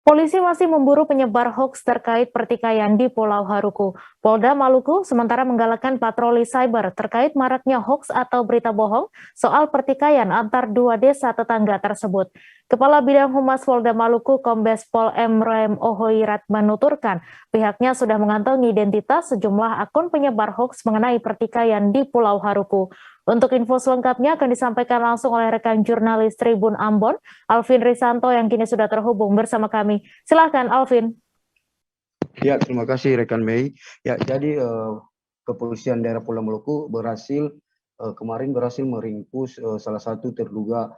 Polisi masih memburu penyebar hoaks terkait pertikaian di Pulau Haruku. Polda Maluku sementara menggalakkan patroli cyber terkait maraknya hoaks atau berita bohong soal pertikaian antar dua desa tetangga tersebut. Kepala Bidang Humas Polda Maluku, Kombes Pol Emrem Ohoirat menuturkan, pihaknya sudah mengantongi identitas sejumlah akun penyebar hoaks mengenai pertikaian di Pulau Haruku. Untuk info selengkapnya akan disampaikan langsung oleh rekan jurnalis Tribun Ambon, Alvin Risanto yang kini sudah terhubung bersama kami. Silakan Alvin. Ya, terima kasih rekan Mei. Ya, jadi Kepolisian Daerah Pulau Maluku kemarin berhasil meringkus salah satu terduga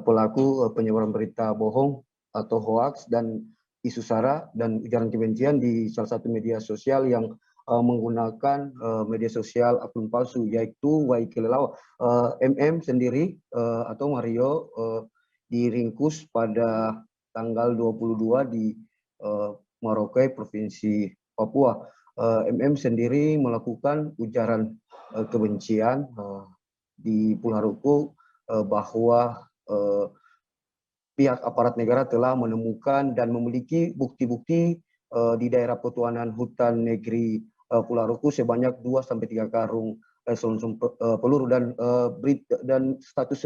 pelaku penyebaran berita bohong atau hoaks dan isu sara dan ujaran kebencian di salah satu media sosial yang menggunakan media sosial akun palsu, yaitu YK Lelawa. MM sendiri atau Mario diringkus pada tanggal 22 di Merauke, Provinsi Papua. MM sendiri melakukan ujaran kebencian di Pulau Haruku bahwa pihak aparat negara telah menemukan dan memiliki bukti-bukti di daerah Petuanan Hutan Negeri Pulau Haruku sebanyak 2-3 karung selongsong peluru dan status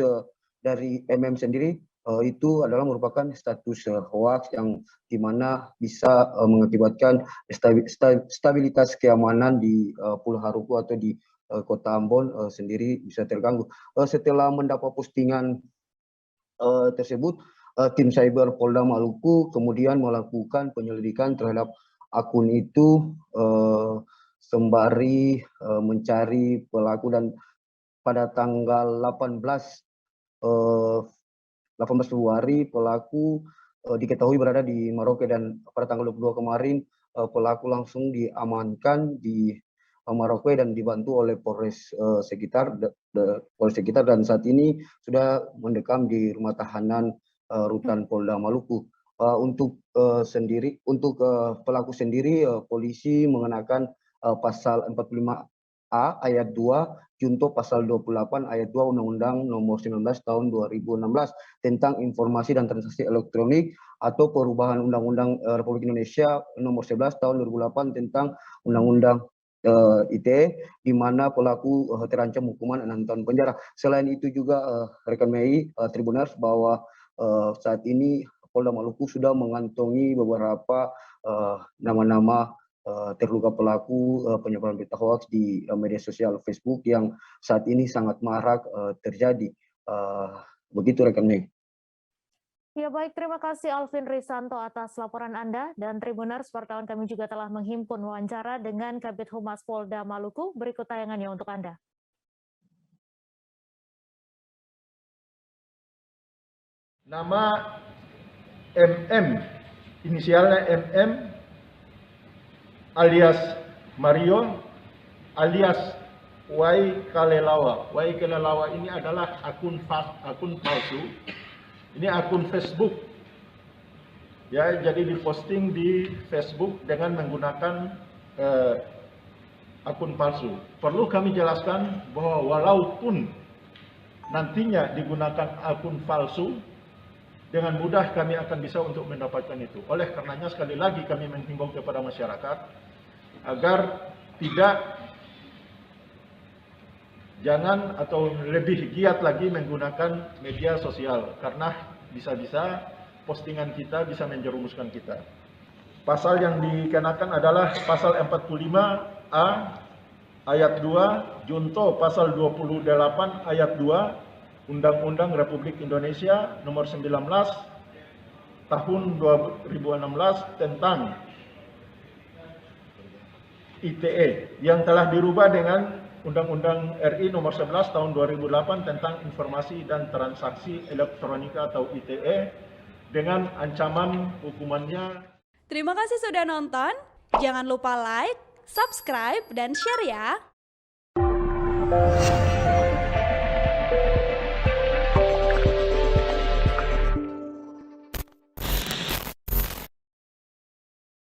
dari MM sendiri itu adalah merupakan status hoax yang dimana bisa mengakibatkan stabilitas keamanan di Pulau Haruku atau di Kota Ambon sendiri bisa terganggu. Setelah mendapat postingan tersebut, tim cyber Polda Maluku kemudian melakukan penyelidikan terhadap akun itu sembari mencari pelaku, dan pada tanggal 18 Februari pelaku diketahui berada di Merauke, dan pada tanggal 22 kemarin pelaku langsung diamankan di Merauke dan dibantu oleh Polres sekitar dan saat ini sudah mendekam di rumah tahanan rutan Polda Maluku. Untuk pelaku sendiri, polisi mengenakan pasal 45A ayat 2 junto pasal 28 ayat 2 Undang-Undang Nomor 19 Tahun 2016 tentang informasi dan transaksi elektronik, atau perubahan Undang-Undang Republik Indonesia Nomor 11 Tahun 2008 tentang Undang-Undang ITE, di mana pelaku terancam hukuman 6 tahun penjara. Selain itu juga rekan Mei, Tribuners, bahwa saat ini Polda Maluku sudah mengantongi beberapa nama-nama terduga pelaku penyebaran berita hoax di media sosial Facebook yang saat ini sangat marak terjadi. Begitu rekan Mei. Ya baik, terima kasih Alvin Risanto atas laporan Anda, dan Tribuners, wartawan kami juga telah menghimpun wawancara dengan Kabid Humas Polda Maluku. Berikut tayangannya untuk Anda. Nama MM, inisialnya MM, alias Mario, alias YK Lelawa. YK Lelawa ini adalah akun palsu. Ini akun Facebook. Ya, jadi diposting di Facebook dengan menggunakan akun palsu. Perlu kami jelaskan bahwa walaupun nantinya digunakan akun palsu, dengan mudah kami akan bisa untuk mendapatkan itu. Oleh karenanya sekali lagi kami menghimbau kepada masyarakat agar jangan atau lebih giat lagi menggunakan media sosial, karena bisa-bisa postingan kita bisa menjerumuskan kita. Pasal yang dikenakan adalah pasal 45A ayat 2 junto pasal 28 ayat 2 Undang-Undang Republik Indonesia Nomor 19 Tahun 2016 tentang ITE yang telah dirubah dengan Undang-Undang RI Nomor 11 Tahun 2008 tentang Informasi dan Transaksi Elektronika atau ITE dengan ancaman hukumannya. Terima kasih sudah nonton. Jangan lupa like, subscribe, dan share ya.